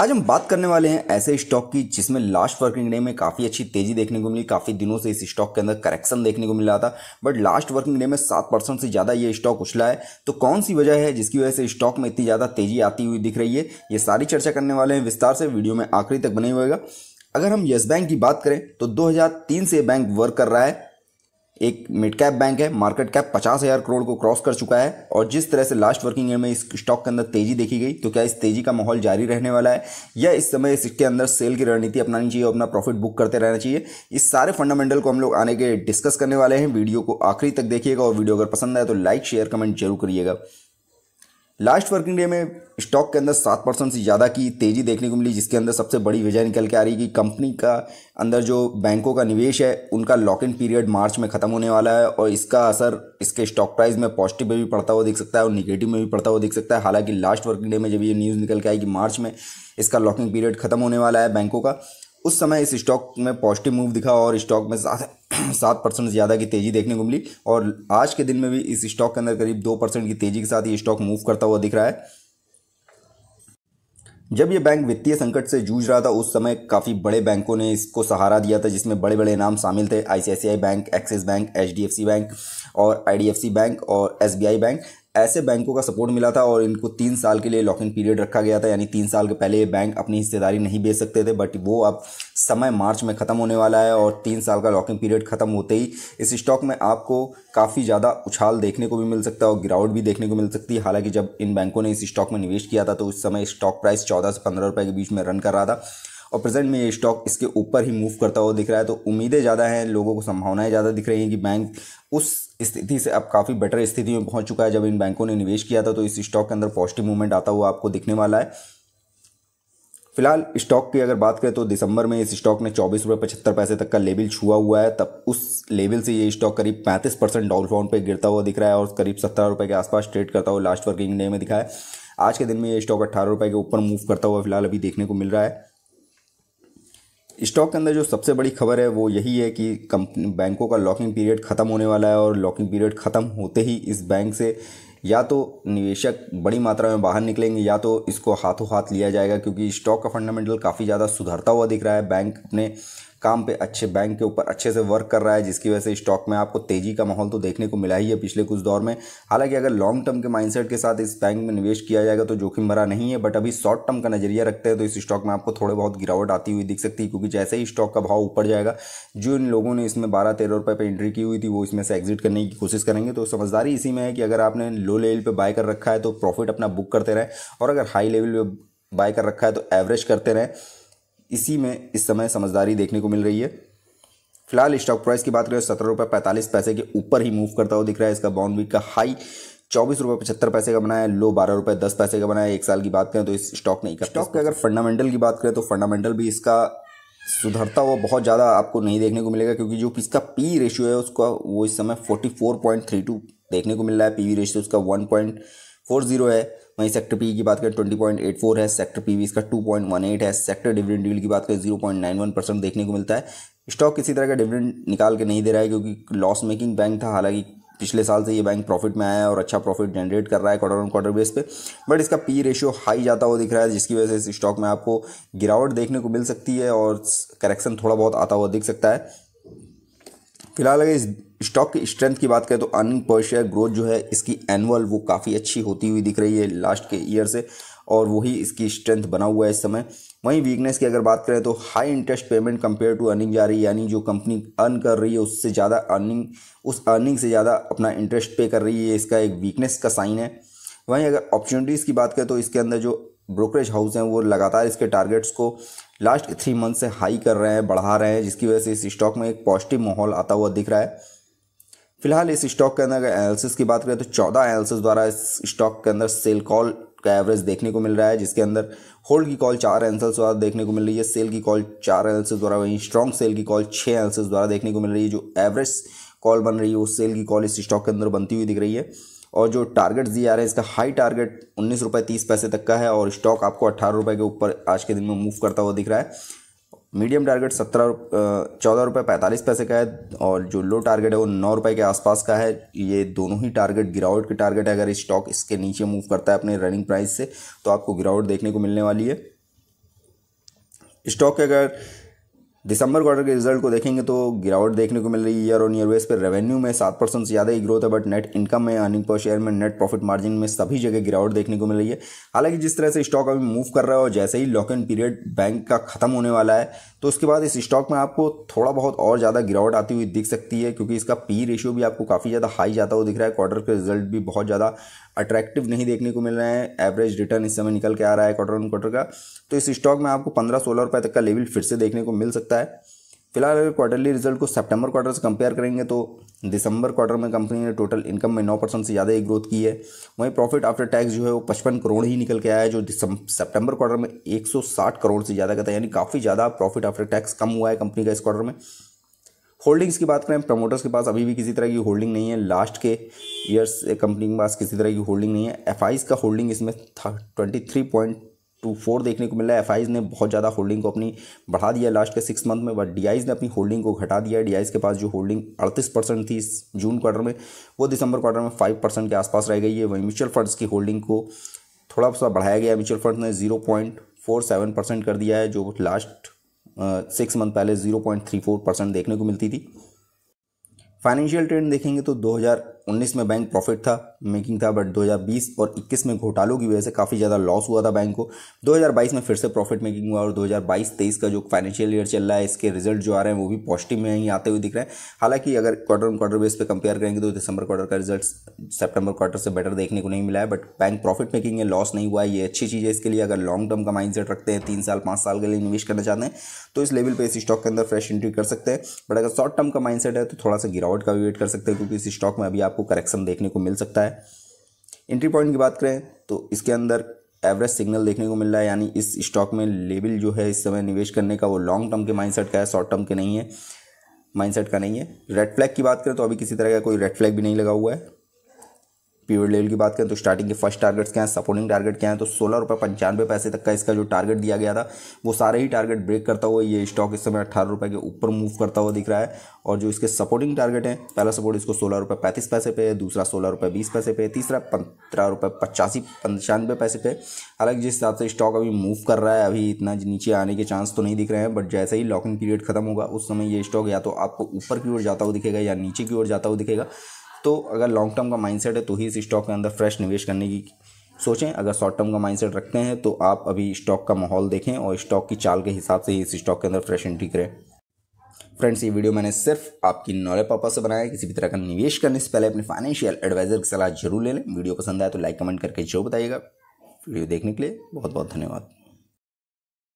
आज हम बात करने वाले हैं ऐसे स्टॉक की जिसमें लास्ट वर्किंग डे में काफ़ी अच्छी तेजी देखने को मिली। काफ़ी दिनों से इस स्टॉक के अंदर करेक्शन देखने को मिल रहा था, बट लास्ट वर्किंग डे में 7% से ज़्यादा ये स्टॉक उछला है। तो कौन सी वजह है जिसकी वजह से स्टॉक में इतनी ज़्यादा तेजी आती हुई दिख रही है, ये सारी चर्चा करने वाले हैं विस्तार से। वीडियो में आखिरी तक बने हुएगा। अगर हम येस बैंक की बात करें तो 2003 से बैंक वर्क कर रहा है। एक मिड कैप बैंक है, मार्केट कैप 50,000 करोड़ को क्रॉस कर चुका है। और जिस तरह से लास्ट वर्किंग डे में इस स्टॉक के अंदर तेजी देखी गई, तो क्या इस तेजी का माहौल जारी रहने वाला है या इस समय इसके अंदर सेल की रणनीति अपनानी चाहिए और अपना प्रॉफिट बुक करते रहना चाहिए? इस सारे फंडामेंटल को हम लोग आने के डिस्कस करने वाले हैं। वीडियो को आखिरी तक देखिएगा और वीडियो अगर पसंद आए तो लाइक शेयर कमेंट जरूर करिएगा। लास्ट वर्किंग डे में स्टॉक के अंदर 7% से ज़्यादा की तेज़ी देखने को मिली, जिसके अंदर सबसे बड़ी वजह निकल के आ रही है कि कंपनी का अंदर जो बैंकों का निवेश है उनका लॉक इन पीरियड मार्च में ख़त्म होने वाला है और इसका असर इसके स्टॉक प्राइस में पॉजिटिव में भी पड़ता हुआ दिख सकता है और निगेटिव में भी पड़ता हुआ दिख सकता है। हालांकि लास्ट वर्किंग डे में जब ये न्यूज़ निकल के आई कि मार्च में इसका लॉकिंग पीरियड खत्म होने वाला है बैंकों का, उस समय इस स्टॉक में पॉजिटिव मूव दिखा और स्टॉक में 7% से ज़्यादा की तेज़ी देखने को मिली। और आज के दिन में भी इस स्टॉक के अंदर करीब 2% की तेज़ी के साथ ये स्टॉक मूव करता हुआ दिख रहा है। जब ये बैंक वित्तीय संकट से जूझ रहा था उस समय काफ़ी बड़े बैंकों ने इसको सहारा दिया था, जिसमें बड़े बड़े नाम शामिल थे। ICICI bank, axis bank, HDFC bank और आईडीएफसी बैंक और एसबीआई बैंक। ऐसे बैंकों का सपोर्ट मिला था और इनको 3 साल के लिए लॉक इन पीरियड रखा गया था, यानी 3 साल के पहले ये बैंक अपनी हिस्सेदारी नहीं बेच सकते थे। बट वो अब समय मार्च में ख़त्म होने वाला है और 3 साल का लॉक इन पीरियड ख़त्म होते ही इस स्टॉक में आपको काफ़ी ज़्यादा उछाल देखने को भी मिल सकता है और गिरावट भी देखने को मिल सकती है। हालांकि जब इन बैंकों ने इस स्टॉक में निवेश किया था तो उस समय स्टॉक प्राइस 14 से 15 रुपये के बीच में रन कर रहा था और प्रेजेंट में ये स्टॉक इसके ऊपर ही मूव करता हुआ दिख रहा है। तो उम्मीदें ज़्यादा हैं, लोगों को संभावनाएं ज़्यादा दिख रही हैं कि बैंक उस स्थिति से अब काफ़ी बेटर स्थिति में पहुंच चुका है। जब इन बैंकों ने निवेश किया था तो इस स्टॉक के अंदर पॉजिटिव मूवमेंट आता हुआ आपको दिखने वाला है। फिलहाल स्टॉक की अगर बात करें तो दिसंबर में इस स्टॉक ने 24.75 तक का लेवल छुआ हुआ है। तब उस लेवल से ये स्टॉक करीब 35% डाउन पे गिरता हुआ दिख रहा है और करीब 17 रुपये के आसपास ट्रेड करता हुआ लास्ट वर्किंग डे में दिखा है। आज के दिन में ये स्टॉक 18 रुपये के ऊपर मूव करता हुआ फिलहाल अभी देखने को मिल रहा है। स्टॉक के अंदर जो सबसे बड़ी खबर है वो यही है कि कंपनी बैंकों का लॉकिंग पीरियड ख़त्म होने वाला है और लॉकिंग पीरियड ख़त्म होते ही इस बैंक से या तो निवेशक बड़ी मात्रा में बाहर निकलेंगे या तो इसको हाथों हाथ लिया जाएगा, क्योंकि स्टॉक का फंडामेंटल काफ़ी ज़्यादा सुधरता हुआ दिख रहा है। बैंक अपने काम पे बैंक के ऊपर अच्छे से वर्क कर रहा है, जिसकी वजह से स्टॉक में आपको तेज़ी का माहौल तो देखने को मिला ही है पिछले कुछ दौर में। हालांकि अगर लॉन्ग टर्म के माइंडसेट के साथ इस बैंक में निवेश किया जाएगा तो जोखिम भरा नहीं है, बट अभी शॉर्ट टर्म का नजरिया रखते हैं तो इस स्टॉक में आपको थोड़े बहुत गिरावट आती हुई दिख सकती है, क्योंकि जैसे ही स्टॉक का भाव ऊपर जाएगा, जो इन लोगों ने इसमें 12-13 रुपये पर एंट्री की हुई थी वो इसमें से एग्जिट करने की कोशिश करेंगे। तो समझदारी इसी में है कि अगर आपने लो लेवल पर बाय कर रखा है तो प्रॉफिट अपना बुक करते रहें और अगर हाई लेवल पर बाय कर रखा है तो एवरेज करते रहें। इसी में इस समय समझदारी देखने को मिल रही है। फिलहाल स्टॉक प्राइस की बात करें 17.45 के ऊपर ही मूव करता हुआ दिख रहा है। इसका बाउंड वीक का हाई 24.75 का बनाया है, लो 12.10 का बनाया है। 1 साल की बात करें तो इस स्टॉक ने स्टॉक के अगर फंडामेंटल की बात करें तो फंडामेंटल भी इसका सुधरता हुआ बहुत ज़्यादा आपको नहीं देखने को मिलेगा, क्योंकि जो इसका पी रेशियो है उसका वो इस समय 44.32 देखने को मिल रहा है। पीवी रेशियो उसका 1.40 है। वहीं सेक्टर पी की बात करें 20.84 है, सेक्टर पीवी इसका 2.18 है। सेक्टर डिविडेंड यील्ड की बात करें 0.91% देखने को मिलता है। स्टॉक किसी तरह का डिविडेंड निकाल के नहीं दे रहा है, क्योंकि लॉस मेकिंग बैंक था। हालांकि पिछले साल से ये बैंक प्रॉफिट में आया है और अच्छा प्रॉफिट जनरेट कर रहा है क्वार्टर ऑन क्वार्टर बेस पे, बट इसका पी रेशियो हाई जाता हुआ दिख रहा है, जिसकी वजह से इस स्टॉक में आपको गिरावट देखने को मिल सकती है और करेक्शन थोड़ा बहुत आता हुआ दिख सकता है। फिलहाल अगर इस स्टॉक की स्ट्रेंथ की बात करें तो अर्निंग पर शेयर ग्रोथ जो है इसकी एनुअल वो काफ़ी अच्छी होती हुई दिख रही है लास्ट के ईयर से, और वही इसकी स्ट्रेंथ बना हुआ है इस समय। वहीं वीकनेस की अगर बात करें तो high interest payment compare to earning जा रही है, यानी जो कंपनी अर्न कर रही है उससे ज़्यादा उस अर्निंग से ज़्यादा अपना इंटरेस्ट पे कर रही है। इसका एक वीकनेस का साइन है। वहीं अगर अपॉर्चुनिटीज़ की बात करें तो इसके अंदर जो ब्रोकरेज हाउस हैं वो लगातार इसके टारगेट्स को लास्ट 3 मंथ से हाई कर रहे हैं, बढ़ा रहे हैं, जिसकी वजह से इस स्टॉक में एक पॉजिटिव माहौल आता हुआ दिख रहा है। फिलहाल इस स्टॉक के अंदर अगर एनालिसिस की बात करें तो 14 एनालिसिस द्वारा इस स्टॉक के अंदर सेल कॉल का एवरेज देखने को मिल रहा है, जिसके अंदर होल्ड की कॉल 4 एनालिसिस द्वारा देखने को मिल रही है, सेल की कॉल 4 एनालिसिस द्वारा, वहीं स्ट्रॉन्ग सेल की कॉल 6 एनालिसिस द्वारा देखने को मिल रही है। जो एवरेज कॉल बन रही है वो सेल की कॉल इस स्टॉक के अंदर बनती हुई दिख रही है। और जो टारगेट्स दिए जा रहे हैं इसका हाई टारगेट 19.30 रुपये तक का है और स्टॉक आपको 18 रुपये के ऊपर आज के दिन में मूव करता हुआ दिख रहा है। मीडियम टारगेट 14.45 का है और जो लो टारगेट है वो 9 रुपये के आसपास का है। ये दोनों ही टारगेट गिरावट के टारगेट है। अगर स्टॉक इसके नीचे मूव करता है अपने रनिंग प्राइस से तो आपको गिरावट देखने को मिलने वाली है। स्टॉक के अगर दिसंबर क्वार्टर के रिजल्ट को देखेंगे तो गिरावट देखने को मिल रही है। ईयर ऑन ईयर बेस पर रेवेन्यू में 7% से ज़्यादा ही ग्रोथ है, बट नेट इनकम में, अर्निंग पर शेयर में, नेट प्रॉफिट मार्जिन में सभी जगह गिरावट देखने को मिल रही है। हालांकि जिस तरह से स्टॉक अभी मूव कर रहा है और जैसे ही लॉक इन पीरियड बैंक का खत्म होने वाला है तो उसके बाद इस स्टॉक में आपको थोड़ा बहुत और ज़्यादा गिरावट आती हुई दिख सकती है, क्योंकि इसका पी रेशियो भी आपको काफ़ी ज़्यादा हाई जाता हुआ दिख रहा है। क्वार्टर के रिजल्ट भी बहुत ज़्यादा अट्रैक्टिव नहीं देखने को मिल रहे हैं। एवरेज रिटर्न इस समय निकल के आ रहा है क्वार्टर ऑन क्वार्टर का, तो इस स्टॉक में आपको 15-16 रुपये तक का लेवल फिर से देखने को मिल सकता है। फिलहाल अगर क्वार्टरली रिजल्ट को सितंबर क्वार्टर से कंपेयर करेंगे तो दिसंबर क्वार्टर में कंपनी ने टोटल इनकम में 9% से ज़्यादा ही ग्रोथ की है। वहीं प्रॉफिट आफ्टर टैक्स जो है वो 55 करोड़ ही निकल के आया है, जो सितंबर क्वार्टर में 160 करोड़ से ज़्यादा का था, यानी काफ़ी ज़्यादा प्रॉफिट आफ्टर टैक्स कम हुआ है कंपनी का इस क्वार्टर में। होल्डिंग्स की बात करें, प्रमोटर्स के पास अभी भी किसी तरह की होल्डिंग नहीं है। लास्ट के ईयर्स कंपनी के पास किसी तरह की होल्डिंग नहीं है। एफआईज का होल्डिंग इसमें 23.24 देखने को मिल रहा है। एफआईज ने बहुत ज़्यादा होल्डिंग को अपनी बढ़ा दिया लास्ट के 6 मंथ में, बट डीआईज ने अपनी होल्डिंग को घटा दिया है। डीआईज के पास जो होल्डिंग 38% थी इस जून क्वार्टर में, वो दिसंबर क्वार्टर में 5% के आसपास रह गई है। वहीं म्यूचुअल फंड्स की होल्डिंग को थोड़ा सा बढ़ाया गया है। म्यूचुअल फंड ने 0.47% कर दिया है, जो लास्ट 6 मंथ पहले 0.34% देखने को मिलती थी। फाइनेंशियल ट्रेंड देखेंगे तो 2019 में बैंक प्रॉफिट था, मेकिंग था, बट 2020 और 21 में घोटालों की वजह से काफ़ी ज़्यादा लॉस हुआ था बैंक को। 2022 में फिर से प्रॉफिट मेकिंग हुआ और 2022-23 का जो फाइनेंशियल ईयर चल रहा है इसके रिजल्ट जो आ रहे हैं वो भी पॉजिटिव में ही आते हुए दिख रहे हैं। हालांकि अगर क्वार्टर ऑन क्वार्टर बेस पे कंपेयर करेंगे तो दिसंबर क्वार्टर का रिजल्ट सितंबर क्वार्टर से बेटर देखने को नहीं मिला है, बट बैंक प्रॉफिट मेकिंग है, लॉस नहीं हुआ है, ये अच्छी चीज़ है इसके लिए। अगर लॉन्ग टर्म का माइंडसेट रखते हैं, 3 साल 5 साल के लिए निवेश करना चाहते हैं तो इस लेवल पे इस स्टॉक के अंदर फ्रेश एंट्री कर सकते हैं। बट अगर शॉर्ट टर्म का माइंडसेट है तो थोड़ा सा गिरावट का भी वेट कर सकते हैं, क्योंकि इस स्टॉक में अभी आपको करेक्शन देखने को मिल सकता है। एंट्री पॉइंट की बात करें तो इसके अंदर एवरेज सिग्नल देखने को मिल रहा है, यानी इस स्टॉक में लेवल जो है इस समय निवेश करने का वो लॉन्ग टर्म के माइंडसेट का है, शॉर्ट टर्म के नहीं है, माइंडसेट का नहीं है। रेड फ्लैग की बात करें तो अभी किसी तरह का कोई रेड फ्लैग भी नहीं लगा हुआ है। पीरियड लेवल की बात करें तो स्टार्टिंग के फर्स्ट टारगेट्स क्या हैं, सपोर्टिंग टारगेट क्या है, तो 16.95 तक का इसका जो टारगेट दिया गया था वो सारे ही टारगेट ब्रेक करता हुआ ये स्टॉक इस समय 18 रुपये के ऊपर मूव करता हुआ दिख रहा है। और जो इसके सपोर्टिंग टारगेट है, पहला सपोर्ट इसको 16.35 पे है, दूसरा 16.20 पे, तीसरा 15.85 पे। हालांकि जिस हिसाब से स्टॉक अभी मूव कर रहा है, अभी इतना नीचे आने के चांस तो नहीं दिख रहे हैं, बट जैसे ही लॉकिंग पीरियड खत्म होगा उस समय ये स्टॉक या तो आपको ऊपर की ओर जाता हुआ दिखेगा या नीचे की ओर जाता हुआ दिखेगा। तो अगर लॉन्ग टर्म का माइंडसेट है तो ही इस स्टॉक के अंदर फ्रेश निवेश करने की सोचें। अगर शॉर्ट टर्म का माइंडसेट रखते हैं तो आप अभी स्टॉक का माहौल देखें और स्टॉक की चाल के हिसाब से ही इस स्टॉक के अंदर फ्रेश एंट्री करें। फ्रेंड्स, ये वीडियो मैंने सिर्फ आपकी नॉलेज पर्पज से बनाया है। किसी भी तरह का निवेश करने से पहले अपने फाइनेंशियल एडवाइजर की सलाह जरूर ले लें। वीडियो पसंद आए तो लाइक कमेंट करके जरूर बताइएगा। वीडियो देखने के लिए बहुत बहुत धन्यवाद।